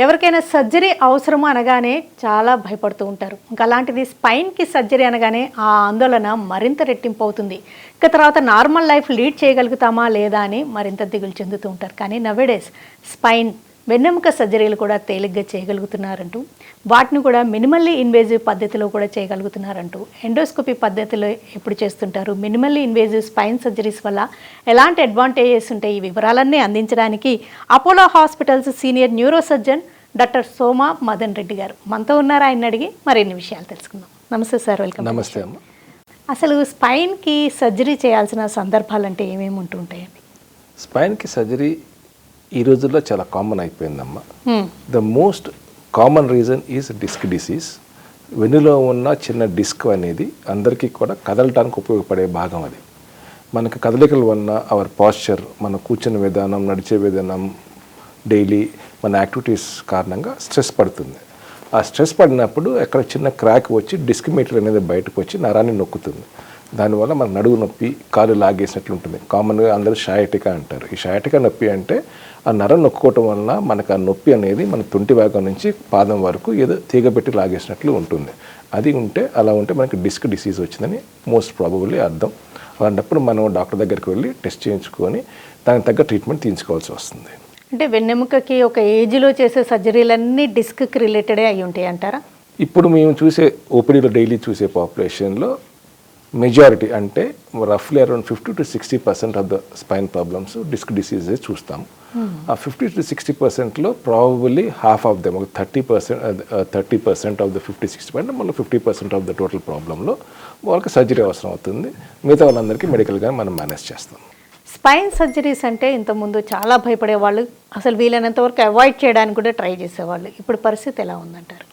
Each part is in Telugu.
ఎవరికైనా సర్జరీ అవసరము అనగానే చాలా భయపడుతూ ఉంటారు. ఇంకా అలాంటిది స్పైన్కి సర్జరీ అనగానే ఆ ఆందోళన మరింత రెట్టింపు అవుతుంది. ఇక తర్వాత నార్మల్ లైఫ్ లీడ్ చేయగలుగుతామా లేదా అని మరింత దిగులు చెందుతూ ఉంటారు. కానీ నవేడేస్ స్పైన్ వెన్నెముక సర్జరీలు కూడా తేలిగ్గా చేయగలుగుతున్నారంటూ, వాటిని కూడా మినిమల్లీ ఇన్వేజివ్ పద్ధతిలో కూడా చేయగలుగుతున్నారంటూ, ఎండోస్కోపీ పద్ధతిలో ఎప్పుడు చేస్తుంటారు, మినిమల్లీ ఇన్వేజివ్ స్పైన్ సర్జరీస్ వల్ల ఎలాంటి అడ్వాంటేజెస్ ఉంటాయి, ఈ వివరాలన్నీ అందించడానికి Apollo hospitals senior neurosurgeon doctor Soma Madan Reddy గారు మనతో ఉన్నారు. ఆయన అడిగి మరిన్ని విషయాలు తెలుసుకుందాం. నమస్తే సార్, వెల్కమ్. నమస్తే అమ్మ. అసలు స్పైన్కి సర్జరీ చేయాల్సిన సందర్భాలు అంటే ఏమేమి ఉంటుంటాయండి? స్పైన్కి సర్జరీ ఈ రోజుల్లో చాలా కామన్ అయిపోయిందమ్మా. The most common reason is disc disease. వెన్నులో ఉన్న చిన్న డిస్క్ అనేది అందరికీ కూడా కదలటానికి ఉపయోగపడే భాగం. అది మనకు కదలికల వలన అవర్ పాస్చర్, మన కూర్చున్న విధానం, నడిచే విధానం, డైలీ మన యాక్టివిటీస్ కారణంగా స్ట్రెస్ పడుతుంది. ఆ స్ట్రెస్ పడినప్పుడు ఎక్కడ చిన్న క్రాక్ వచ్చి డిస్క్ మెటీరియల్ అనేది బయటకు వచ్చి నరాన్ని నొక్కుతుంది. దానివల్ల మన నడువు నొప్పి, కాలు లాగేసినట్లు ఉంటుంది. కామన్గా అందరూ షయాటికా అంటారు. ఈ షయాటికా నొప్పి అంటే ఆ నరం నొక్కుకోవటం వలన మనకు ఆ నొప్పి అనేది మన తొంటి భాగం నుంచి పాదం వరకు ఏదో తీగబెట్టి లాగేసినట్లు ఉంటుంది. అది ఉంటే, అలా ఉంటే మనకి డిస్క్ డిసీజ్ వచ్చిందని మోస్ట్ ప్రాబబుల్లీ అర్థం. అలాంటప్పుడు మనం డాక్టర్ దగ్గరికి వెళ్ళి టెస్ట్ చేయించుకొని దానికి తగ్గ ట్రీట్మెంట్ తీసుకోవాల్సి వస్తుంది. అంటే వెన్నెముకకి ఒక ఏజ్లో చేసే సర్జరీలన్నీ డిస్క్కి రిలేటెడే అయి ఉంటాయి అంటారా? ఇప్పుడు మేము చూసే ఓపీడీలో డైలీ చూసే పాపులేషన్లో మెజారిటీ అంటే రఫ్లీ around 50 to 60% of the spine problems disc diseases చూస్తాం. ఆ 50 to 60%లో probably half of them, 30% of the 50-60% అంటే మళ్ళీ 50% ఆఫ్ ద టోటల్ ప్రాబ్లంలో వాళ్ళకి సర్జరీ అవసరం అవుతుంది. మిగతా వాళ్ళందరికీ మెడికల్గా మనం మేనేజ్ చేస్తాం. స్పైన్ సర్జరీస్ అంటే ఇంతకుముందు చాలా భయపడేవాళ్ళు, అసలు వీలైనంత వరకు అవాయిడ్ చేయడానికి కూడా ట్రై చేసేవాళ్ళు. ఇప్పుడు పరిస్థితి ఎలా ఉందంటారు?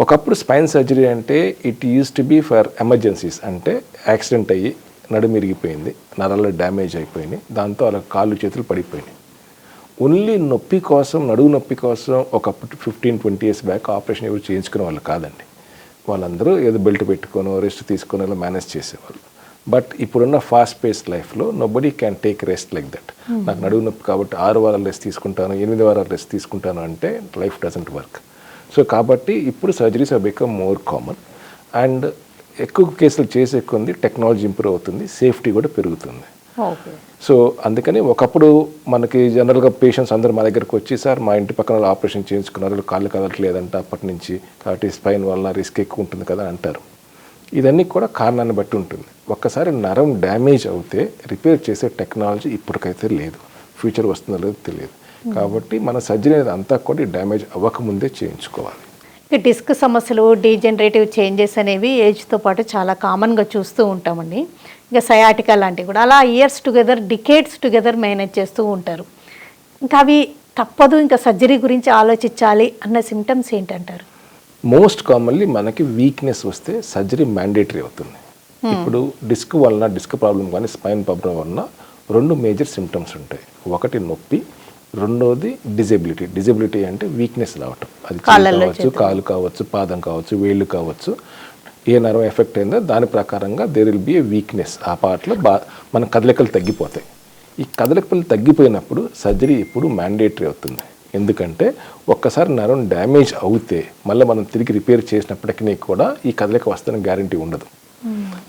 ఒకప్పుడు స్పైన్ సర్జరీ అంటే it use to be for emergencies. అంటే యాక్సిడెంట్ అయ్యి నడుము ఇరిగిపోయింది, నరాల్లో డ్యామేజ్ అయిపోయినాయి, దాంతో అలా కాళ్ళు చేతులు పడిపోయినాయి. ఓన్లీ నొప్పి కోసం, నడువు నొప్పి కోసం ఒకప్పుడు 15-20 years బ్యాక్ ఆపరేషన్ ఎవరు చేయించుకునే వాళ్ళు కాదండి. వాళ్ళందరూ ఏదో బెల్ట్ పెట్టుకొని రెస్ట్ తీసుకొని అలా మేనేజ్ చేసేవాళ్ళు. బట్ ఇప్పుడున్న ఫాస్ట్ పేస్డ్ లైఫ్లో nobody can take rest like that. నాకు నడువు నొప్పి కాబట్టి 6 వారాలు రెస్ట్ తీసుకుంటాను, 8 వారాలు రెస్ట్ తీసుకుంటాను అంటే లైఫ్ డజంట్ వర్క్. సో కాబట్టి ఇప్పుడు surgeries are become more common and ఎక్కువ కేసులు చేసే కొంది టెక్నాలజీ ఇంప్రూవ్ అవుతుంది, సేఫ్టీ కూడా పెరుగుతుంది. సో అందుకని ఒకప్పుడు మనకి జనరల్గా పేషెంట్స్ అందరూ మా దగ్గరకు వచ్చి, సార్ మా ఇంటి పక్కన ఆపరేషన్ చేయించుకున్నారు, కాళ్ళు కదలట్లేదంట అప్పటి నుంచి, కాబట్టి స్పైన్ వల్ల రిస్క్ ఎక్కువ ఉంటుంది కదా అంటారు. ఇదన్నీ కూడా కారణాన్ని బట్టి ఉంటుంది. ఒక్కసారి నరం డ్యామేజ్ అవుతే రిపేర్ చేసే టెక్నాలజీ ఇప్పటికైతే లేదు, ఫ్యూచర్ వస్తుందో లేదో తెలియదు. కాబట్టి మన సర్జరీ అనేది అంతా కూడా డ్యామేజ్ అవ్వకముందే చేయించుకోవాలి. ఇక డిస్క్ సమస్యలు, డీజనరేటివ్ చేంజెస్ అనేవి ఏజ్తో పాటు చాలా కామన్గా చూస్తూ ఉంటామండి. ఇక సయాటికా లాంటివి కూడా అలా years together, decades together manage చేస్తూ ఉంటారు. ఇంకా అవి తప్పదు, ఇంకా సర్జరీ గురించి ఆలోచించాలి అన్న సిమ్టమ్స్ ఏంటంటారు? మోస్ట్ కామన్లీ మనకి వీక్నెస్ వస్తే సర్జరీ మ్యాండేటరీ అవుతుంది. ఇప్పుడు డిస్క్ వలన, డిస్క్ ప్రాబ్లం కానీ స్పైన్ ప్రాబ్లం వలన 2 మేజర్ సిమ్టమ్స్ ఉంటాయి. ఒకటి నొప్పి, రెండోది డిజబిలిటీ. డిజబిలిటీ అంటే వీక్నెస్ రావటం. అది కావచ్చు, కాలు కావచ్చు, పాదం కావచ్చు, వేళ్ళు కావచ్చు. ఏ నరం ఎఫెక్ట్ అయిందో దాని ప్రకారంగా there will be a weakness. ఆ పార్ట్లో మన కదలికలు తగ్గిపోతాయి. ఈ కదలికలు తగ్గిపోయినప్పుడు సర్జరీ ఇప్పుడు మ్యాండేటరీ అవుతుంది. ఎందుకంటే ఒక్కసారి నరం డ్యామేజ్ అవుతే మళ్ళీ మనం తిరిగి రిపేర్ చేసినప్పటికీ కూడా ఈ కదలిక వస్తుందని గ్యారంటీ ఉండదు.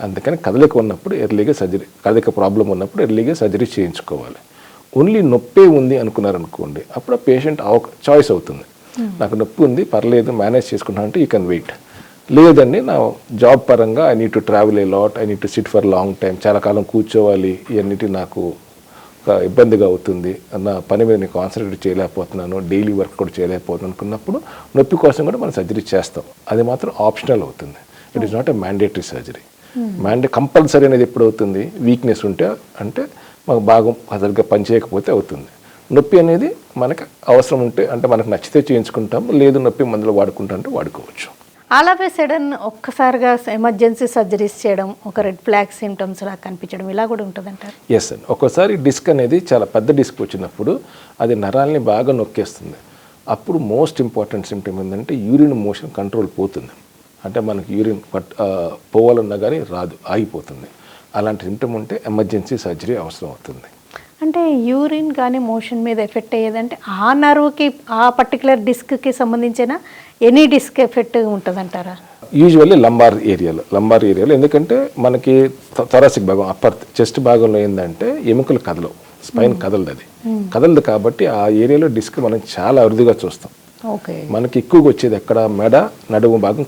అందుకని కదలిక ఉన్నప్పుడు ఎర్లీగా సర్జరీ, కదలిక ప్రాబ్లం ఉన్నప్పుడు ఎర్లీగా సర్జరీ చేయించుకోవాలి. ఓన్లీ నొప్పే ఉంది అనుకున్నారనుకోండి, అప్పుడు ఆ పేషెంట్ చాయిస్ అవుతుంది. నాకు నొప్పి ఉంది, పర్లేదు, మేనేజ్ చేసుకుంటా అంటే యూ కెన్ వెయిట్. లేదండి, నా జాబ్ పరంగా I need to travel a lot, I need to SIT for long time, చాలా కాలం కూర్చోవాలి, ఇవన్నిటి నాకు ఇబ్బందిగా అవుతుంది, నా పని మీద నేను కాన్సన్ట్రేట్ చేయలేకపోతున్నాను, డైలీ వర్క్ కూడా చేయలేకపోతున్నాను అనుకున్నప్పుడు నొప్పి కోసం కూడా మనం సర్జరీ చేస్తాం. అది మాత్రం ఆప్షనల్ అవుతుంది. It is not a mandatory surgery. Compulsory అనేది ఎప్పుడు అవుతుంది? వీక్నెస్ ఉంటే, అంటే మాకు భాగం సరిగ్గా పనిచేయకపోతే అవుతుంది. నొప్పి అనేది మనకు అవసరం ఉంటే, అంటే మనకు నచ్చితే చేయించుకుంటాం, లేదు నొప్పి మందులు వాడుకుంటా అంటే వాడుకోవచ్చు. ఆల్ ఆఫ్ ఏ సడన్ ఒక్కసారిగా ఎమర్జెన్సీ సర్జరీస్ చేయడం, ఒక రెడ్ ఫ్లాగ్ సిమ్టమ్స్ లా కనిపించడం, ఇలా కూడా ఉంటుందంటారు? ఎస్ అండి. ఒక్కోసారి డిస్క్ అనేది చాలా పెద్ద డిస్క్ వచ్చినప్పుడు అది నరాల్ని బాగా నొక్కేస్తుంది. అప్పుడు మోస్ట్ ఇంపార్టెంట్ సిమ్టమ్ ఏంటంటే యూరిన్ మోషన్ కంట్రోల్ పోతుంది. అంటే మనకి యూరిన్ పోవాలన్నా కానీ రాదు, ఆగిపోతుంది. అలాంటి సిమ్టమ్ ఉంటే ఎమర్జెన్సీ సర్జరీ అవసరం అవుతుంది. అంటే యూరిన్ కానీ మోషన్ మీద ఎఫెక్ట్ అయ్యేదంటే ఆ నర్వ్కి ఆ పర్టికులర్ డిస్క్కి సంబంధించిన ఎనీ డిస్క్ ఎఫెక్ట్ ఉంటుందంటారా? యూజువల్లీ లంబార్ ఏరియాలో ఎందుకంటే మనకి థొరాసిక్ భాగం అప్పర్ చెస్ట్ భాగంలో ఏంటంటే ఎముకలు కదలవు, స్పైన్ కదలదు కాబట్టి ఆ ఏరియాలో డిస్క్ మనం చాలా అరుదుగా చూస్తాం. ఓకే. మనకి ఎక్కువగా వచ్చేది ఎక్కడ మెడ, నడుము భాగం,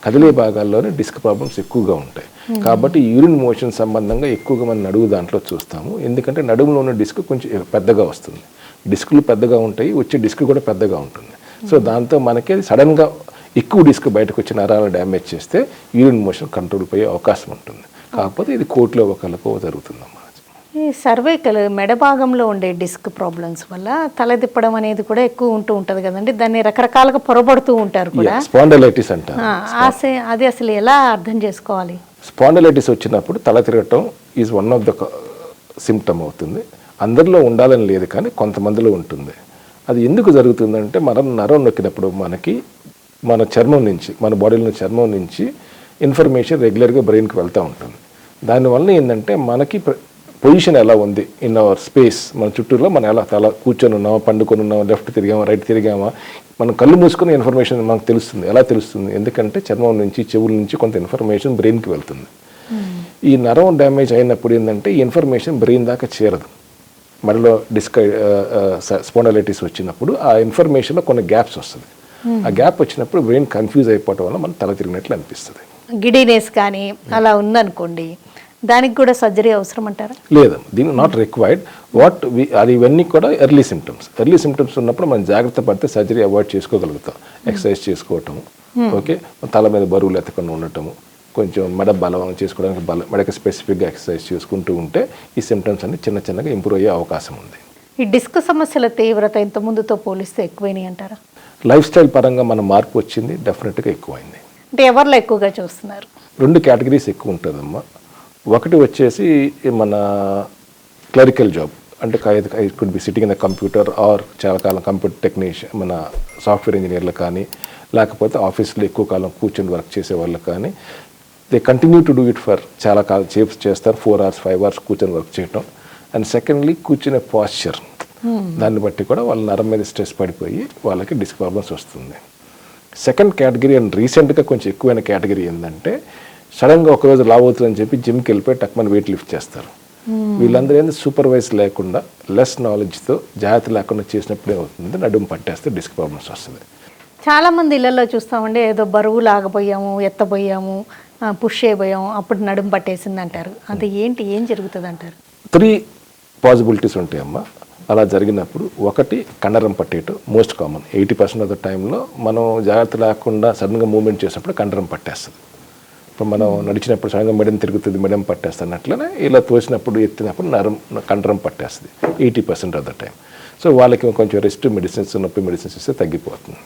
కదిలే భాగాల్లోనే డిస్క్ ప్రాబ్లమ్స్ ఎక్కువగా ఉంటాయి. కాబట్టి యూరిన్ మోషన్ సంబంధంగా ఎక్కువగా మనం నడుము దాంట్లో చూస్తాము. ఎందుకంటే నడుములో ఉన్న డిస్క్ కొంచెం పెద్దగా వస్తుంది, డిస్కులు పెద్దగా ఉంటాయి, వచ్చే డిస్క్ కూడా పెద్దగా ఉంటుంది. సో దాంతో మనకి సడన్గా ఎక్కువ డిస్క్ బయటకు వచ్చి నరాలు డ్యామేజ్ చేస్తే యూరిన్ మోషన్ కంట్రోల్ పోయే అవకాశం ఉంటుంది. కాకపోతే ఇది కోట్లో ఒకళ్ళకో జరుగుతుందమ్మా. ఈ సర్వైకల్ మెడ భాగంలో ఉండే డిస్క్ ప్రాబ్లమ్స్ వల్ల తలదిప్పడం అనేది కూడా ఎక్కువ ఉంటుంది కదండి, దాన్ని రకరకాలుగా పొరబడుతూ ఉంటారు కూడా. స్పాండలైటిస్ అంటారు. అది అసలు ఎలా అర్థం చేసుకోవాలి? స్పాండలైటిస్ వచ్చినప్పుడు తల తిరగటం is one of the symptom అవుతుంది. అందరిలో ఉండాలని లేదు కానీ కొంతమందిలో ఉంటుంది. అది ఎందుకు జరుగుతుందంటే మనం నరం నొక్కినప్పుడు మనకి మన చర్మం నుంచి, మన బాడీలో చర్మం నుంచి ఇన్ఫర్మేషన్ రెగ్యులర్గా బ్రెయిన్కి వెళ్తూ ఉంటుంది. దానివల్ల ఏంటంటే మనకి పొజిషన్ ఎలా ఉంది ఇన్ అవర్ స్పేస్, మన చుట్టూలో మనం ఎలా తల కూర్చొని ఉన్నామా, పండుకొని ఉన్నామా, లెఫ్ట్ తిరిగామా, రైట్ తిరిగామా, మనం కళ్ళు మూసుకునే ఇన్ఫర్మేషన్ మనకు తెలుస్తుంది. ఎలా తెలుస్తుంది? ఎందుకంటే చర్మం నుంచి, చెవుల నుంచి కొంత ఇన్ఫర్మేషన్ బ్రెయిన్కి వెళ్తుంది. ఈ నరం డ్యామేజ్ అయినప్పుడు ఏంటంటే ఈ ఇన్ఫర్మేషన్ బ్రెయిన్ దాకా చేరదు. మెడలో డిస్క్ స్పాండలైటిస్ వచ్చినప్పుడు ఆ ఇన్ఫర్మేషన్లో కొన్ని గ్యాప్స్ వస్తుంది. ఆ గ్యాప్ వచ్చినప్పుడు బ్రెయిన్ కన్ఫ్యూజ్ అయిపోవడం వల్ల మనం తల తిరిగినట్లు అనిపిస్తుంది. గిడినెస్ కానీ అలా ఉందనుకోండి, దానికి కూడా సర్జరీ అవసరం అంటారా? లేదు, దీని నాట్ రిక్వైర్డ్. అది ఇవన్నీ కూడా ఎర్లీ సిమ్టమ్స్ ఉన్నప్పుడు మనం జాగ్రత్త పడితే సర్జరీ అవాయిడ్ చేసుకోగలుగుతాం. ఎక్సర్సైజ్ చేసుకోవటం, ఓకే, తల మీద బరువులు ఎత్తకుండా ఉండటము, కొంచెం మెడ బలం చేసుకోవడానికి మెడకి స్పెసిఫిక్గా ఎక్సర్సైజ్ చేసుకుంటూ ఉంటే ఈ సిమ్టమ్స్ అన్ని చిన్నగా ఇంప్రూవ్ అయ్యే అవకాశం ఉంది. ఈ డిస్క్ సమస్యల తీవ్రత ఇంత ముందుతో పోలిస్తే ఎక్కువైనాయి అంటారా? లైఫ్ స్టైల్ పరంగా మన మార్పు వచ్చింది, డెఫినెట్గా ఎక్కువైంది. అంటే ఎవరిలో ఎక్కువగా చూస్తున్నారు? 2 కేటగిరీస్ ఎక్కువ ఉంటుందమ్మా. ఒకటి వచ్చేసి మన క్లరికల్ జాబ్, అంటే it could be sitting in the computer are చాలా కాలం కంప్యూటర్ టెక్నీషియన్, మన సాఫ్ట్వేర్ ఇంజనీర్లు కానీ, లేకపోతే ఆఫీస్లో ఎక్కువ కాలం కూర్చొని వర్క్ చేసే వాళ్ళకి కానీ, they continue to do it for చాలా కాలం చేస్తారు, 4 hours 5 hours కూర్చొని వర్క్ చేయటం. అండ్ సెకండ్లీ కూర్చునే పాస్చర్, దాన్ని బట్టి కూడా వాళ్ళ నరం మీద స్ట్రెస్ పడిపోయి వాళ్ళకి డిస్క్ ప్రాబ్లమ్స్ వస్తుంది. సెకండ్ కేటగిరీ అండ్ రీసెంట్గా కొంచెం ఎక్కువైన కేటగిరీ ఏంటంటే సడన్గా ఒకరోజు లావ్ అవుతుందని చెప్పి జిమ్కి వెళ్ళిపోయి టక్మని వెయిట్ లిఫ్ట్ చేస్తారు. వీళ్ళందరూ ఏంటి సూపర్వైజ్ లేకుండా, లెస్ నాలెడ్జ్తో, జాగ్రత్త లేకుండా చేసినప్పుడు ఏమవుతుంది, నడుము పట్టేస్తే డిస్క్ ప్రాబ్లమ్స్ వస్తుంది. చాలామంది ఇళ్లలో చూస్తామండి, ఏదో బరువు లాగబోయాము, ఎత్తబోయాము, పుష్ చేయబోయాము, అప్పుడు నడుము పట్టేసింది అంటారు. అది ఏంటి, ఏం జరుగుతుంది అంటారు? 3 పాసిబిలిటీస్ ఉంటాయమ్మా అలా జరిగినప్పుడు. ఒకటి, కండరం పట్టేయటం మోస్ట్ కామన్. 80% ఆఫ్ ద టైంలో మనం జాగ్రత్త లేకుండా సడన్గా మూవ్మెంట్ చేసినప్పుడు కండరం పట్టేస్తుంది. ఇప్పుడు మనం నడిచినప్పుడు సడన్గా మెడని తిరుగుతుంది, మెడని పట్టేస్తుంది, అట్లనే ఇలా తోసినప్పుడు ఎత్తినప్పుడు కండరం పట్టేస్తుంది 80% ఆఫ్ ద టైం. సో వాళ్ళకి కొంచెం రెస్ట్ మెడిసిన్స్, నొప్పి మెడిసిన్స్ ఇస్తే తగ్గిపోతుంది.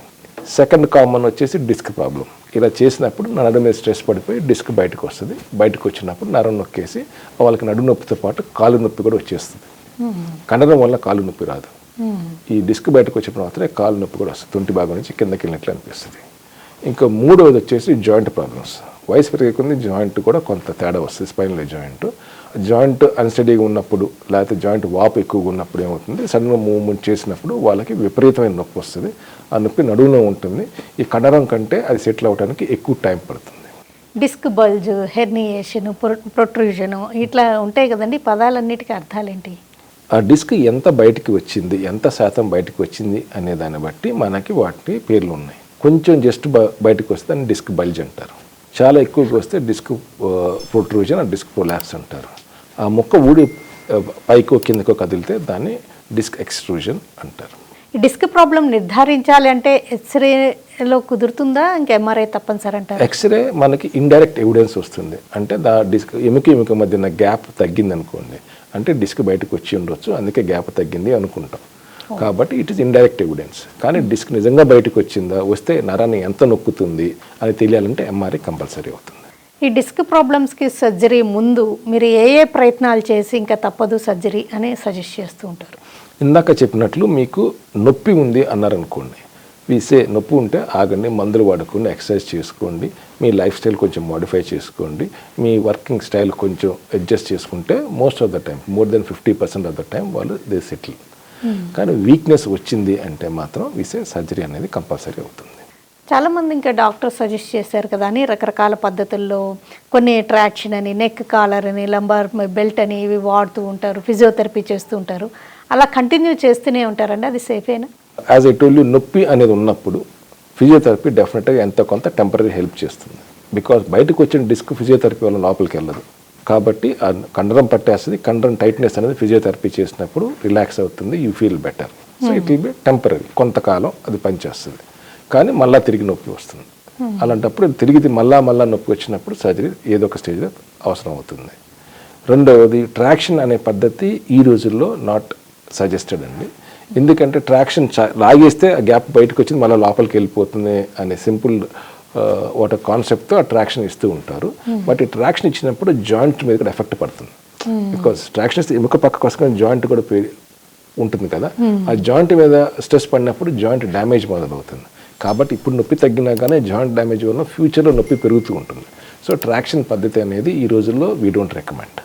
సెకండ్ కామన్ వచ్చేసి డిస్క్ ప్రాబ్లం. ఇలా చేసినప్పుడు నడుము మీద స్ట్రెస్ పడిపోయి డిస్క్ బయటకు వస్తుంది. బయటకు వచ్చినప్పుడు నరం నొక్కేసి వాళ్ళకి నడుము నొప్పితో పాటు కాలు నొప్పి కూడా వచ్చేస్తుంది. కండరం వల్ల కాలు నొప్పి రాదు, ఈ డిస్క్ బయటకు వచ్చినప్పుడు మాత్రమే కాలు నొప్పి కూడా వస్తుంది, తుంటి భాగం నుంచి కిందకి వెళ్ళినట్లు అనిపిస్తుంది. ఇంకా మూడవది వచ్చేసి జాయింట్ ప్రాబ్లమ్స్. వయసు పెరిగే జాయింట్ కూడా కొంత తేడా వస్తుంది. స్పైనల్ జాయింట్ అన్స్టడీగా ఉన్నప్పుడు, లేకపోతే జాయింట్ వాపు ఎక్కువగా ఉన్నప్పుడు ఏమవుతుంది, సడన్గా మూవ్మెంట్ చేసినప్పుడు వాళ్ళకి విపరీతమైన నొప్పి వస్తుంది. ఆ నొప్పి నడువులో ఉంటుంది. ఈ కండరం కంటే అది సెటిల్ అవ్వడానికి ఎక్కువ టైం పడుతుంది. డిస్క్ బల్జ్, హెర్నియేషన్, ప్రొట్రూజన్ ఇట్లా ఉంటాయి కదండి, పదాలన్నిటికీ అర్థాలేంటి? ఆ డిస్క్ ఎంత బయటికి వచ్చింది, ఎంత శాతం బయటికి వచ్చింది అనే దాన్ని బట్టి మనకి వాటి పేర్లు ఉన్నాయి. కొంచెం జస్ట్ బయటకు వస్తే దాన్ని డిస్క్ బల్జ్ అంటారు. చాలా ఎక్కువగా వస్తే డిస్క్ ప్రొట్రూజన్, డిస్క్ ప్రొలాప్స్ అంటారు. ఆ ముక్క ఊడి పైకో కిందకో కదిలితే దాన్ని డిస్క్ ఎక్స్ట్రూజన్ అంటారు. ఈ డిస్క్ ప్రాబ్లం నిర్ధారించాలి అంటే ఎక్స్రేలో కుదురుతుందా, ఇంకా ఎంఆర్ఐ తప్పనిసరి అంటారు? ఎక్స్రే మనకి ఇండైరెక్ట్ ఎవిడెన్స్ వస్తుంది. అంటే డిస్క్ ఎముక మధ్యన గ్యాప్ తగ్గింది అనుకోండి, అంటే డిస్క్ బయటకు వచ్చి ఉండొచ్చు, అందుకే గ్యాప్ తగ్గింది అనుకుంటాం. కాబట్టి ఇట్ ఈస్ ఇండైరెక్ట్ ఎవిడెన్స్. కానీ డిస్క్ నిజంగా బయటకు వచ్చిందా, వస్తే నరాన్ని ఎంత నొక్కుతుంది అని తెలియాలంటే ఎంఆర్ఐ కంపల్సరీ అవుతుంది. ఈ డిస్క్ ప్రాబ్లమ్స్కి సర్జరీ ముందు మీరు ఏ ప్రయత్నాలు చేసి ఇంకా తప్పదు సర్జరీ అని సజెస్ట్ చేస్తూ ఉంటారు? ఇందాక చెప్పినట్లు మీకు నొప్పి ఉంది అన్నారనుకోండి, వీసే నొప్పి ఉంటే ఆగండి, మందులు వాడుకోండి, ఎక్సర్సైజ్ చేసుకోండి, మీ లైఫ్ స్టైల్ కొంచెం మోడిఫై చేసుకోండి, మీ వర్కింగ్ స్టైల్ కొంచెం అడ్జస్ట్ చేసుకుంటే most of the time, more than 50% of the time వాళ్ళు దే సెటిల్. కానీ వీక్నెస్ వచ్చింది అంటే మాత్రం వీసే సర్జరీ అనేది కంపల్సరీ అవుతుంది. చాలామంది ఇంకా డాక్టర్ సజెస్ట్ చేశారు కదా అని రకరకాల పద్ధతుల్లో కొన్ని ట్రాక్షన్ అని, నెక్ కాలర్ అని, లంబార్ బెల్ట్ అని ఇవి వాడుతూ ఉంటారు, ఫిజియోథెరపీ చేస్తూ ఉంటారు. అలా కంటిన్యూ చేస్తూనే ఉంటారండి, అది సేఫేనా? యాజ్ ఐ టోల్డ్ యూ, నొప్పి అనేది ఉన్నప్పుడు ఫిజియోథెరపీ డెఫినెట్గా ఎంతో కొంత టెంపరీ హెల్ప్ చేస్తుంది. బికాస్ బయటకు వచ్చిన డిస్క్ ఫిజియోథెరపీ వల్ల లోపలికి వెళ్ళదు కాబట్టి ఆ కండరం పట్టేస్తుంది. కండరం టైట్నెస్ అనేది ఫిజియోథెరపీ చేసినప్పుడు రిలాక్స్ అవుతుంది, you feel better. So it will be temporary, కొంతకాలం అది పనిచేస్తుంది, కానీ మళ్ళీ తిరిగి నొప్పి వస్తుంది. అలాంటప్పుడు తిరిగి మళ్ళా నొప్పి వచ్చినప్పుడు సర్జరీ ఏదో ఒక స్టేజ్లో అవసరం అవుతుంది. రెండవది, ట్రాక్షన్ అనే పద్ధతి ఈ రోజుల్లో నాట్ సజెస్టెడ్ అండి. ఎందుకంటే ట్రాక్షన్ లాగేస్తే ఆ గ్యాప్ బయటకు వచ్చింది మళ్ళీ లోపలికి వెళ్ళిపోతుంది అనే సింపుల్ ఒక కాన్సెప్ట్తో ఆ ట్రాక్షన్ ఇస్తూ ఉంటారు. బట్ ఈ ట్రాక్షన్ ఇచ్చినప్పుడు జాయింట్ మీద కూడా ఎఫెక్ట్ పడుతుంది. బికాస్ ట్రాక్షన్ ఇస్తే ఎముక పక్కకు వస్తున్న జాయింట్ కూడా ఉంటుంది కదా, ఆ జాయింట్ మీద స్ట్రెస్ పడినప్పుడు జాయింట్ డ్యామేజ్ మొదలవుతుంది. కాబట్టి ఇప్పుడు నొప్పి తగ్గినా కానీ జాయింట్ డ్యామేజ్ వల్ల ఫ్యూచర్లో నొప్పి పెరుగుతూ ఉంటుంది. సో ట్రాక్షన్ పద్ధతి అనేది ఈ రోజుల్లో we don't recommend.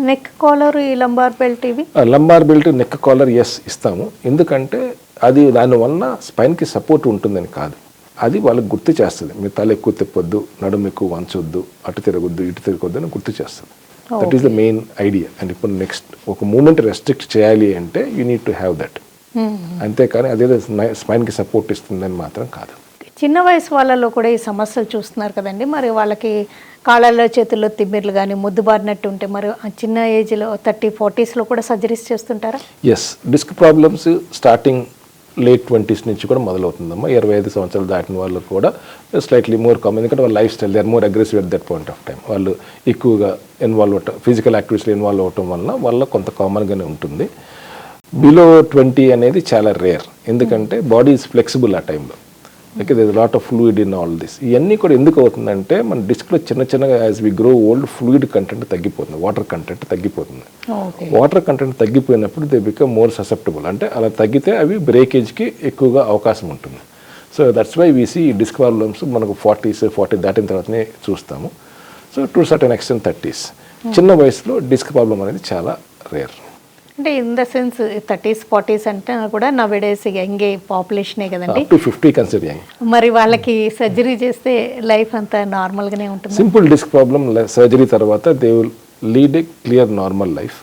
Neck collar, ఈ లంబార్ బెల్ట్, ఇవి లంబార్ బెల్ట్, నెక్ కాలర్ ఇస్తాము. ఎందుకంటే అది దానివల్ల స్పైన్కి సపోర్ట్ ఉంటుందని కాదు, అది వాళ్ళకి గుర్తు చేస్తుంది. మీ తల ఎక్కువ తిప్పొద్దు, నడుము ఎక్కువ వంచొద్దు, అటు తిరగొద్దు, ఇటు తిరగొద్దు అని గుర్తు చేస్తుంది. That is the main idea. And ఇప్పుడు నెక్స్ట్ ఒక మూమెంట్ రెస్ట్రిక్ట్ చేయాలి అంటే you need to have that. అంతేకాని అదేదో స్పైన్కి సపోర్ట్ ఇస్తుందని మాత్రం కాదు. చిన్న వయసు వాళ్ళలో కూడా ఈ సమస్యలు చూస్తున్నారు కదండి, మరి వాళ్ళకి కాళ్ళల్లో చేతుల్లో తిమ్మిర్లు కానీ ముద్దుబారినట్టు ఉంటే మరి చిన్న ఏజ్లో 30-40s కూడా సర్జరీస్ చేస్తుంటారా? Yes, disc problems starting late 20s నుంచి కూడా మొదలవుతుందమ్మా. 25 సంవత్సరాలు దాటిన వాళ్ళు కూడా స్లైట్లీ మోర్ కామన్. ఎందుకంటే వాళ్ళ lifestyle they are more aggressive at that point of time. వాళ్ళు ఎక్కువగా ఇన్వాల్వ్ అవటం, ఫిజికల్ యాక్టివిటీస్లో ఇన్వాల్వ్ అవటం వల్ల కొంత కామన్గానే ఉంటుంది. బిలో 20 అనేది చాలా రేర్, ఎందుకంటే బాడీ ఈజ్ ఫ్లెక్సిబుల్ ఆ టైంలో. Okay, there is lot of fluid in all this. ఇవన్నీ కూడా ఎందుకు అవుతుందంటే మన డిస్క్లో చిన్నగా as we grow old fluid content తగ్గిపోతుంది, వాటర్ కంటెంట్ తగ్గిపోతుంది. వాటర్ కంటెంట్ తగ్గిపోయినప్పుడు దే బికమ్ మోర్ ససెప్టబుల్. అంటే అలా తగ్గితే అవి బ్రేకేజ్కి ఎక్కువగా అవకాశం ఉంటుంది. So that's why we see disc problems మనకు 40 దాటిన తర్వాతనే చూస్తాము. So to certain extent 30s. చిన్న వయసులో డిస్క్ ప్రాబ్లం అనేది చాలా రేర్. అంటే in the sense 30s 40s అంటే కూడా నవేడేస్ యంగ్ పాపులేషనే కదండి, అప్ టు 50 కన్సిడర్ యంగ్. మరి వాళ్ళకి సర్జరీ చేస్తే లైఫ్ అంతా నార్మల్గానే ఉంటుంది? సింపుల్ డిస్క్ ప్రాబ్లం సర్జరీ తర్వాత they will lead a clear normal life.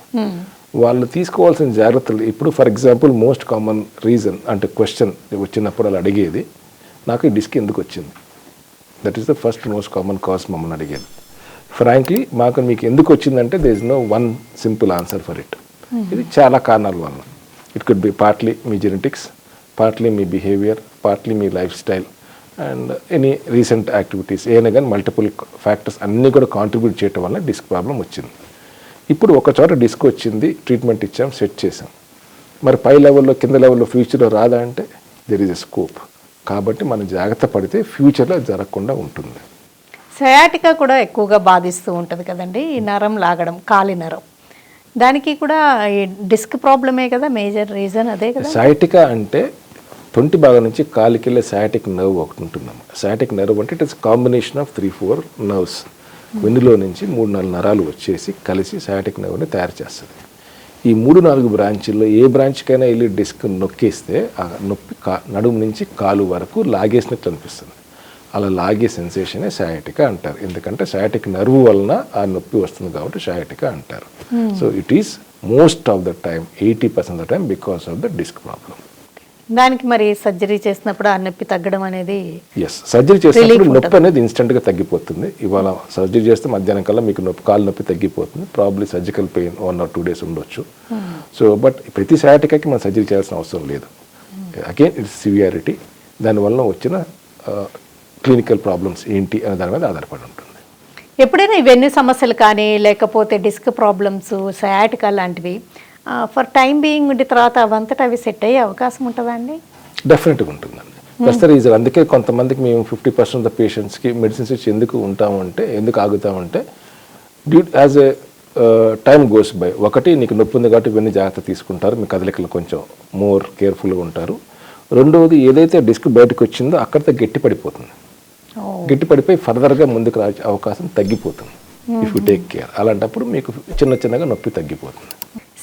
వాళ్ళు తీసుకోవాల్సిన జాగ్రత్తలు ఇప్పుడు for example most common reason అంటే క్వశ్చన్ వచ్చినప్పుడు వాళ్ళు అడిగేది, నాకు ఈ డిస్క్ ఎందుకు వచ్చింది? That is the first most common cause మమ్మల్ని అడిగేది. ఫ్రాంక్లీ మీకు ఎందుకు వచ్చిందంటే there is no one simple answer for it. ఇది చాలా కారణాల వల్ల. ఇట్ కుడ్ బి పార్ట్లీ మీ జెనెటిక్స్, పార్ట్లీ మీ behaviour, partly me life style and any recent activities, ఏమైనా కానీ మల్టిపుల్ ఫ్యాక్టర్స్ అన్నీ కూడా కాంట్రిబ్యూట్ చేయడం వల్ల డిస్క్ ప్రాబ్లం వచ్చింది. ఇప్పుడు ఒక చోట డిస్క్ వచ్చింది, ట్రీట్మెంట్ ఇచ్చాం, సెట్ చేసాం. మరి పై లెవెల్లో కింద లెవెల్లో ఫ్యూచర్లో రాదా అంటే దెర్ ఈజ్ ఎ స్కోప్. కాబట్టి మనం జాగ్రత్త పడితే ఫ్యూచర్లో జరగకుండా ఉంటుంది. సయాటికా కూడా ఎక్కువగా బాధిస్తూ ఉంటుంది కదండి, ఈ నరం లాగడం, కాలి నరం, దానికి కూడా ఈ డిస్క్ ప్రాబ్లమే కదా మేజర్ రీజన్? అదే కదా సయాటికా అంటే తొంటి భాగం నుంచి కాలికి వెళ్ళే సయాటిక్ నర్వ్ ఒకటి ఉంటుందమ్మా. సయాటిక్ నర్వ్ అంటే it is combination of 3-4 nerves. వెన్నులో నుంచి 3-4 నరాలు వచ్చేసి కలిసి సయాటిక్ నర్వ్ని తయారు చేస్తుంది. ఈ 3-4 బ్రాంచీల్లో ఏ బ్రాంచ్కైనా వెళ్ళి డిస్క్ నొక్కేస్తే ఆ నొప్పి నడుము నుంచి కాలు వరకు లాగేసినట్లు అనిపిస్తుంది. అలా లాగే సెన్సేషనే సయాటికా అంటారు. ఎందుకంటే సయాటిక్ నర్వ్ వలన ఆ నొప్పి వస్తుంది కాబట్టి సయాటికా అంటారు. So it is most of the time 80% of the time because of the disc problem. దానికి మరి సర్జరీ చేసినప్పుడు ఆ నొప్పి తగ్గడం అనేది? ఎస్, సర్జరీ చేసినప్పుడు నొప్పి అనేది ఇన్స్టెంట్గా తగ్గిపోతుంది. ఇవాళ సర్జరీ చేస్తే మధ్యాహ్నం కల్లా మీకు కాలు నొప్పి తగ్గిపోతుంది. Probably surgical pain 1 or 2 days ఉండొచ్చు. సో బట్ ప్రతి సయాటికాకి మనం సర్జరీ చేయాల్సిన అవసరం లేదు. అగైన్ ఇట్స్ సివియారిటీ, దానివల్ల వచ్చిన క్లినికల్ ప్రాబ్లమ్స్ ఏంటి అనే దాని మీద ఆధారపడి ఉంటుంది. ఎప్పుడైనా ఇవన్నీ సమస్యలు కానీ లేకపోతే డిస్క్ ప్రాబ్లమ్స్, సయాటికా లాంటివి ఫర్ టైం బీయింగ్ ఉండి తర్వాత అవంతటా అవి సెట్ అయ్యే అవకాశం ఉంటుందా అండి? డెఫినెట్గా ఉంటుందండి. That's the reason. అందుకే కొంతమందికి మేము 50% ఆఫ్ ద పేషెంట్స్కి మెడిసిన్స్ ఇచ్చి ఎందుకు ఆగుతామంటే as a time goes by, ఒకటి నీకు నొప్పి ఉంది కాబట్టి ఇవన్నీ జాగ్రత్త తీసుకుంటారు, మీ కదలికలు కొంచెం మోర్ కేర్ఫుల్గా ఉంటారు. రెండవది ఏదైతే డిస్క్ బయటకు వచ్చిందో అక్కడితో గట్టి పడిపోతుంది. గట్టి పడిపోయి ఫర్దర్గా ముందుకు రాచే అవకాశం తగ్గిపోతుంది ఇఫ్ యూ టేక్ కేర్. అలాంటప్పుడు మీకు చిన్నగా నొప్పి తగ్గిపోతుంది.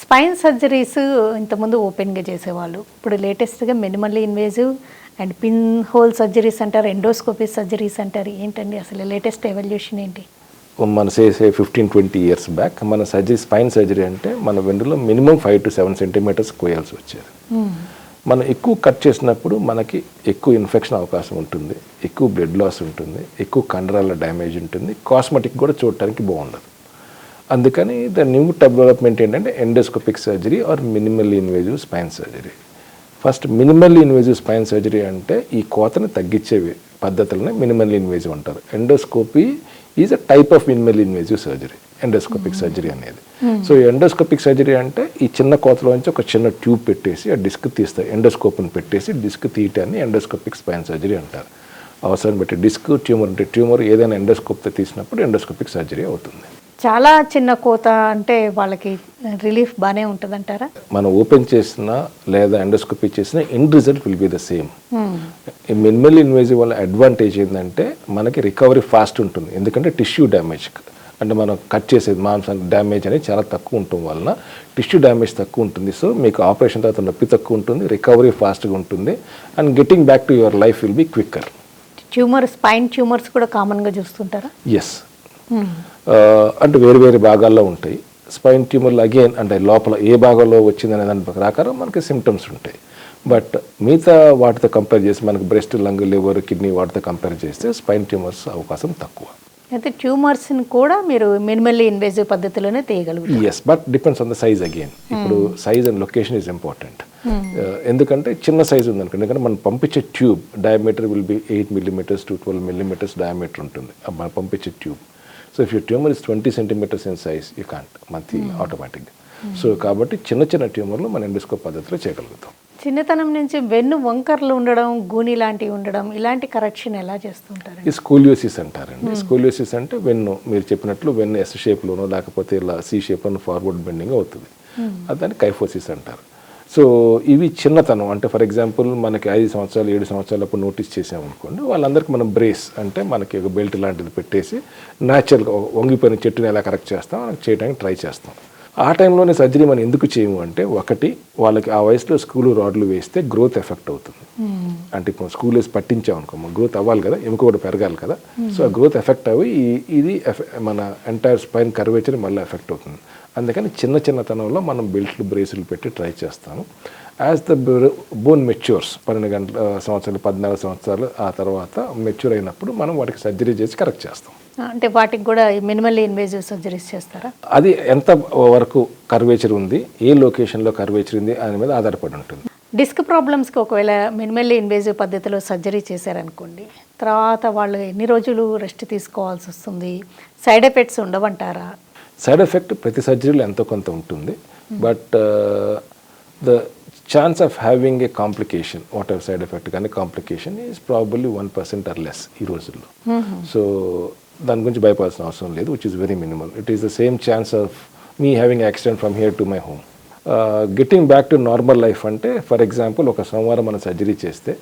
స్పైన్ సర్జరీస్ ఇంతకుముందు ఓపెన్గా చేసేవాళ్ళు, ఇప్పుడు లేటెస్ట్గా minimally invasive and pin hole surgeries అంటారు, ఎండోస్కోపీ సర్జరీస్ అంటారు. ఏంటండి అసలు లేటెస్ట్ ఎవల్యూషన్ ఏంటి? మన సే 15-20 ఇయర్స్ బ్యాక్ మన స్పైన్ సర్జరీ అంటే మన వెన్నులో మినిమం 5 to 7 సెంటీమీటర్స్ కోయాల్సి వచ్చేది. మనం ఎక్కువ కట్ చేసినప్పుడు మనకి ఎక్కువ ఇన్ఫెక్షన్ అవకాశం ఉంటుంది, ఎక్కువ బ్లడ్ లాస్ ఉంటుంది, ఎక్కువ కండరాల డ్యామేజ్ ఉంటుంది, కాస్మెటిక్ కూడా చూడటానికి బాగుండదు. అందుకని ద న్యూ డెవలప్మెంట్ ఏంటంటే endoscopic surgery or minimally invasive spine surgery. First minimally invasive spine surgery అంటే ఈ కోతను తగ్గించే పద్ధతులనే మినిమల్లీ ఇన్వేజివ్ అంటారు. Endoscopy is a type of minimally invasive surgery, endoscopic surgery అనేది. సో ఎండోస్కోపిక్ సర్జరీ అంటే ఈ చిన్న కోతలోంచి ఒక చిన్న ట్యూబ్ పెట్టేసి ఆ డిస్క్ తీస్తారు, ఎండోస్కోప్ని పెట్టేసి డిస్క్ తీయటాన్ని ఎండోస్కోపిక్ స్పైన్ సర్జరీ అంటారు. అవసరం బట్టి డిస్క్, ట్యూమర్ అంటే ట్యూమర్ ఏదైనా ఎండోస్కోప్తో తీసినప్పుడు ఎండోస్కోపిక్ సర్జరీ అవుతుంది. చాలా చిన్న కోత అంటే వాళ్ళకి రిలీఫ్ బాగానే ఉంటుంది అంటారా? మనం ఓపెన్ చేసినా లేదా ఎండోస్కోపీ చేసినా end result will be the same. Minimal invasive వల్ల అడ్వాంటేజ్ ఏంటంటే మనకి రికవరీ ఫాస్ట్ ఉంటుంది, ఎందుకంటే టిష్యూ డ్యామేజ్ అంటే మనం కట్ చేసేది మాంసం డ్యామేజ్ అనేది చాలా తక్కువ ఉండటం వలన టిష్యూ డ్యామేజ్ తక్కువ ఉంటుంది. సో మీకు ఆపరేషన్ తర్వాత నొప్పి తక్కువ ఉంటుంది, రికవరీ ఫాస్ట్గా ఉంటుంది, and getting back to your life will be quicker. Spine tumours కూడా కామన్గా చూస్తుంటారా? ఎస్, అంటే వేరు భాగాల్లో ఉంటాయి. స్పైన్ ట్యూమర్లు అగైన్ అంటే లోపల ఏ భాగంలో వచ్చిందనే దాని ప్రకారం మనకి సిమ్టమ్స్ ఉంటాయి. బట్ మిగతా వాటితో కంపేర్ చేసి మనకి బ్రెస్ట్, లంగ్, లివర్, కిడ్నీ వాటితో కంపేర్ చేస్తే స్పైన్ ట్యూమర్స్ అవకాశం తక్కువ. అయితే ట్యూమర్స్ని కూడా మీరు మినిమల్లీ ఇన్వేజివ్ పద్ధతిలోనే తీయగలుగుతారు? Yes, but depends on the size again. ఇప్పుడు size and location is important. ఎందుకంటే చిన్న సైజ్ ఉందనుకోండి, ఎందుకంటే మనం పంపించే tube diameter will be 8 millimeters to 12 millimeters diameter ఉంటుంది మనం పంపించే tube. So if your tumour is 20 centimeters in size, you can't month ఆటోమేటిక్గా. సో కాబట్టి చిన్న ట్యూమర్లు మన ఎండోస్కోప్ పద్ధతిలో చేయగలుగుతాం. చిన్నతనం నుంచి వెన్ను వంకర్లు ఉండడం, గూని లాంటివి ఉండడం, ఇలాంటి కరెక్షన్ ఎలా చేస్తుంటారు? ఈ స్కోలియోసిస్ అంటారండి. స్కోలియోసిస్ అంటే వెన్ను మీరు చెప్పినట్లు వెన్ను ఎస్ షేప్లోనో లేకపోతే ఇలా సి షేప్లోనో ఫార్వర్డ్ బెండింగ్ అవుతుంది, అది దాన్ని కైఫోసిస్ అంటారు. సో ఇవి చిన్నతనం అంటే ఫర్ ఎగ్జాంపుల్ మనకి 5 సంవత్సరాలు 7 సంవత్సరాలప్పుడు నోటీస్ చేసామనుకోండి, వాళ్ళందరికీ మనం బ్రేస్ అంటే మనకి ఒక బెల్ట్ లాంటిది పెట్టేసి న్యాచురల్గా వంగిపోయిన చెట్టుని ఎలా కరెక్ట్ చేస్తాం మనకి చేయడానికి ట్రై చేస్తాం. ఆ టైంలోనే సర్జరీ మనం ఎందుకు చేయము అంటే, ఒకటి వాళ్ళకి ఆ వయసులో స్కూల్ రాడ్లు వేస్తే గ్రోత్ ఎఫెక్ట్ అవుతుంది. అంటే ఇప్పుడు స్కూల్ వేసి పట్టించామనుకో గ్రోత్ అవ్వాలి కదా, ఎముక కూడా పెరగాలి కదా. సో ఆ గ్రోత్ ఎఫెక్ట్ అవి ఇది మన ఎంటైర్ స్పైన్ కర్వేచర్ మళ్ళీ ఎఫెక్ట్ అవుతుంది. అందుకని చిన్నతనంలో మనం బెల్ట్లు, బ్రేసులు పెట్టి ట్రై చేస్తాము. యాజ్ ద బోన్ మెచ్యూర్స్ 12 సంవత్సరాలు 14 సంవత్సరాలు ఆ తర్వాత మెచ్యూర్ అయినప్పుడు మనం వాటికి సర్జరీ చేసి కరెక్ట్ చేస్తాం. అంటే వాటికి కూడా మినిమల్లీ ఇన్వేజివ్ సర్జరీస్ చేస్తారా? అది ఎంత వరకు కర్వేచర్ ఉంది, ఏ లొకేషన్లో కర్వేచర్ ఉంది దాని మీద ఆధారపడి ఉంటుంది. డిస్క్ ప్రాబ్లమ్స్కి ఒకవేళ మినిమల్లీ ఇన్వేజివ్ పద్ధతిలో సర్జరీ చేశారనుకోండి, తర్వాత వాళ్ళు ఎన్ని రోజులు రెస్ట్ తీసుకోవాల్సి వస్తుంది? సైడ్ ఎఫెక్ట్స్ ఉండవంటారా? సైడ్ ఎఫెక్ట్ ప్రతి సర్జరీలో ఎంతో కొంత ఉంటుంది, but the chance of having a complication whatever side effect కానీ complication is probably 1% or less ఈ రోజుల్లో. సో దాని గురించి భయపడాల్సిన అవసరం లేదు, which is very minimal. It is the same chance of me having accident from here to my home. Getting back to normal life అంటే ఫర్ ఎగ్జాంపుల్ ఒక సోమవారం మనం సర్జరీ చేస్తే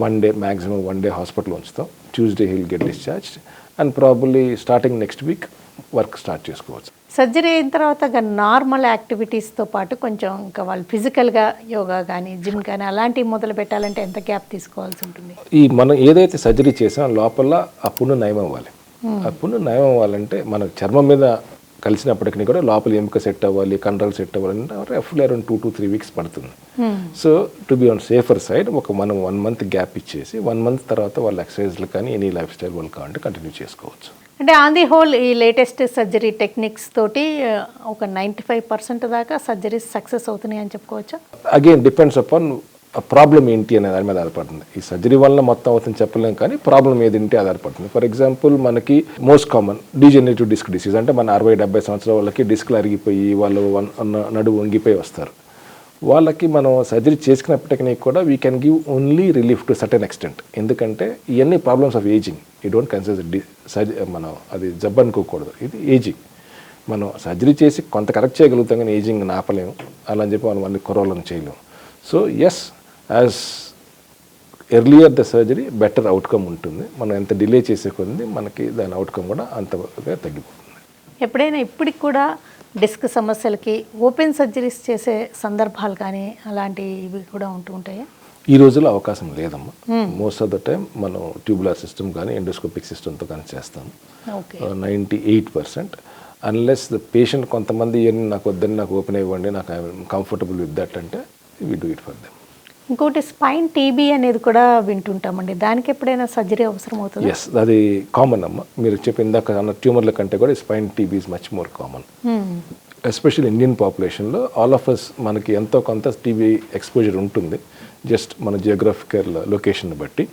1 day మ్యాక్సిమం 1 day హాస్పిటల్ ఉంచుతాం. Tuesday heal get discharged and probably starting next week work start చేసుకోవచ్చు. సర్జరీ అయిన తర్వాత నార్మల్ యాక్టివిటీస్తో పాటు కొంచెం ఇంకా వాళ్ళు ఫిజికల్గా యోగా కానీ జిమ్ కానీ అలాంటివి మొదలు పెట్టాలంటే ఎంత గ్యాప్ తీసుకోవాల్సి ఉంటుంది? ఈ మనం ఏదైతే సర్జరీ చేసామో లోపల ఆ పుండు నయం అవ్వాలి. ఆ పుండు నయం అవ్వాలంటే మన చర్మం మీద కలిసినప్పటికీ కూడా లోపల ఎముక సెట్ అవ్వాలి, కండరాలు సెట్ అవ్వాలంటే రఫ్లీ అరౌండ్ 2 to 3 weeks పడుతుంది. So to be on safer side మనం 1 month గ్యాప్ ఇచ్చేసి 1 month తర్వాత వాళ్ళ ఎక్సర్సైజ్లు కానీ ఎనీ లైఫ్ స్టైల్ వాళ్ళు కావాలంటే కంటిన్యూ చేసుకోవచ్చు. అంటే ఆన్ ది హోల్ ఈ లేటెస్ట్ సర్జరీ టెక్నిక్స్ తోటి ఒక 95% దాకా సర్జరీస్ సక్సెస్ అవుతున్నాయి అని చెప్పుకోవచ్చా? అగైన్ డిపెండ్స్ అపాన్ ప్రాబ్లం ఏంటి అనే దాని మీద ఆధారపడుతుంది. ఈ సర్జరీ వల్ల మొత్తం అవుతుంది చెప్పలేం, కానీ ప్రాబ్లం ఏదంటే ఆధారపడుతుంది. ఫర్ ఎగ్జాంపుల్ మనకి most common degenerative disc disease అంటే మన 60-70 సంవత్సరాల వాళ్ళకి డిస్క్లు అరిగిపోయి వాళ్ళు నడువు వంగిపోయి వస్తారు. వాళ్ళకి మనం సర్జరీ చేసుకున్నప్పటికీ కూడా we can give only relief to certain extent. ఎందుకంటే ఇవన్నీ problems of ageing, you don't consider మనం అది జబ్బు అనుకోకూడదు, ఇది ఏజింగ్. మనం సర్జరీ చేసి కొంత కరెక్ట్ చేయగలుగుతాం కానీ ఏజింగ్ ఆపలేము. అలా అని చెప్పి మనం అన్ని కుర్రోళ్ళని చేయలేము. So yes, as earlier the surgery better outcome ఉంటుంది. మనం ఎంత డిలే చేసే కొద్ది మనకి దాని అవుట్కమ్ కూడా అంతగా తగ్గిపోతుంది. ఎప్పుడైనా ఇప్పటికి కూడా డిస్క్ సమస్యలకి ఓపెన్ సర్జరీస్ చేసే సందర్భాలు కానీ అలాంటివి కూడా ఉంటూ ఉంటాయా? ఈ రోజుల్లో అవకాశం లేదమ్మా. మోస్ట్ ఆఫ్ ద టైం మనం ట్యూబులర్ సిస్టమ్ కానీ ఎండోస్కోపిక్ సిస్టమ్తో కానీ చేస్తాము. 98%. అన్లెస్ ద పేషెంట్ కొంతమంది నాకు వద్దని నాకు ఓపెన్ ఇవ్వండి, నాకు కంఫర్టబుల్ విత్ దట్ అంటే we do it for them. ఇంకోటి స్పైన్ టీబీ అనేది కూడా వింటుంటామండి, దానికి ఎప్పుడైనా సర్జరీ అవసరం అవుతుంది? ఎస్, అది కామన్ అమ్మ. మీరు చెప్పి ఇందాక అన్న ట్యూమర్ల కంటే కూడా spine TB is much more common. Especially Indian పాపులేషన్లో ఆల్ ఆఫ్ అస్ మనకి ఎంతో కొంత టీబీ ఎక్స్పోజర్ ఉంటుంది, జస్ట్ మన జియోగ్రఫికల్ లొకేషన్ బట్టి.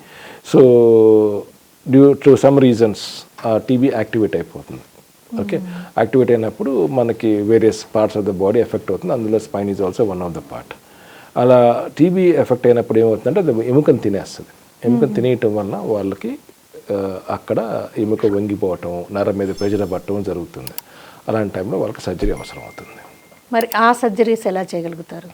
So due to some reasons ఆ టీబీ యాక్టివేట్ అయిపోతుంది. ఓకే, యాక్టివేట్ అయినప్పుడు మనకి various parts of the body effect అవుతుంది. అందులో spine is also one of the part. అలా టీబీ ఎఫెక్ట్ అయినప్పుడు ఏమవుతుందంటే అది ఎముకను తినేస్తుంది. ఎముకను తినేయటం వల్ల వాళ్ళకి అక్కడ ఎముక వంగిపోవటం, నరం మీద ప్రెజర్ పట్టడం జరుగుతుంది. అలాంటి టైంలో వాళ్ళకి సర్జరీ అవసరం అవుతుంది. మరి ఆ సర్జరీస్ ఎలా చేయగలుగుతారు?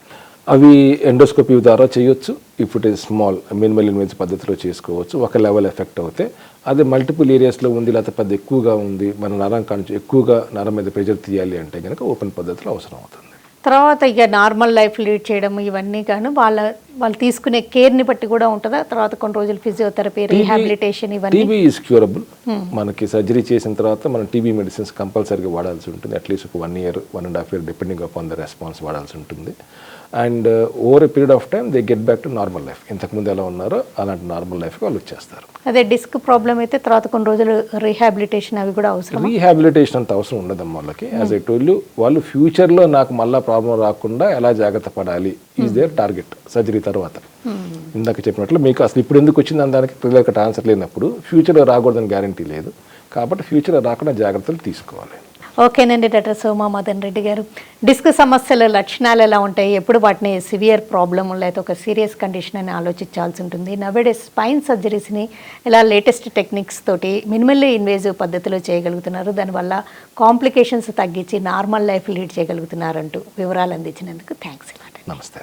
అవి ఎండోస్కోపీ ద్వారా చేయొచ్చు. If it is small minimal invasive పద్ధతిలో చేసుకోవచ్చు. ఒక లెవెల్ ఎఫెక్ట్ అవుతే అది మల్టిపుల్ ఏరియాస్లో ఉంది, లేకపోతే పెద్ద ఎక్కువగా ఉంది, మన నరం కాంచి ఎక్కువగా నరం మీద ప్రెజర్ తీయాలి అంటే కనుక ఓపెన్ పద్ధతిలో అవసరం అవుతుంది. తర్వాత ఇక నార్మల్ లైఫ్ లీడ్ చేయడం ఇవన్నీ కానీ వాళ్ళు తీసుకునే కేర్ని బట్టి కూడా ఉంటుందా? తర్వాత కొన్ని రోజులు ఫిజియోథెరపీ, రీహాబిలిటేషన్ ఇవన్నీ. TB is curable. మనకి సర్జరీ చేసిన తర్వాత మనం టీబీ మెడిసిన్స్ కంపల్సరీగా వాడాల్సి ఉంటుంది. అట్లీస్ట్ ఒక 1 year 1.5 year depending upon the response వాడాల్సి ఉంటుంది. And over a period of time they get back to normal life. ఇంతకుముందు ఎలా ఉన్నారో అలాంటి నార్మల్ లైఫ్కి వాళ్ళు వచ్చేస్తారు. అదే డిస్క్ ప్రాబ్లం అయితే తర్వాత కొన్ని రోజులు రీహాబిలిటేషన్ అవి కూడా అవసరం. రీహాబిలిటేషన్ అంత అవసరం ఉండదమ్మా వాళ్ళకి. యాజ్ ఐ టోల్డ్ యూ, వాళ్ళు ఫ్యూచర్లో నాకు మళ్ళీ ప్రాబ్లం రాకుండా ఎలా జాగ్రత్త పడాలి ఈజ్ దేర్ టార్గెట్ సర్జరీ తర్వాత. ఇందాక చెప్పినట్లు మీకు అసలు ఇప్పుడు ఎందుకు వచ్చింది దానికి పిల్లలకి ఆన్సర్ లేనప్పుడు ఫ్యూచర్లో రాకూడదని గ్యారంటీ లేదు. కాబట్టి ఫ్యూచర్లో రాకుండా జాగ్రత్తలు తీసుకోవాలి. ఓకేనండి డాక్టర్ సోమా మదన్ రెడ్డి గారు, డిస్క్ సమస్యల లక్షణాలు ఎలా ఉంటాయి, ఎప్పుడు వాటిని సివియర్ ప్రాబ్లమ్ లేకపోతే ఒక సీరియస్ కండిషన్ అని ఆలోచించాల్సి ఉంటుంది, నవేడే స్పైన్ సర్జరీస్ని ఎలా లేటెస్ట్ టెక్నిక్స్ తోటి మినిమల్లీ ఇన్వేజివ్ పద్ధతిలో చేయగలుగుతున్నారు, దానివల్ల కాంప్లికేషన్స్ తగ్గించి నార్మల్ లైఫ్ లీడ్ చేయగలుగుతున్నారంటూ వివరాలు అందించినందుకు థ్యాంక్స్. నమస్తే.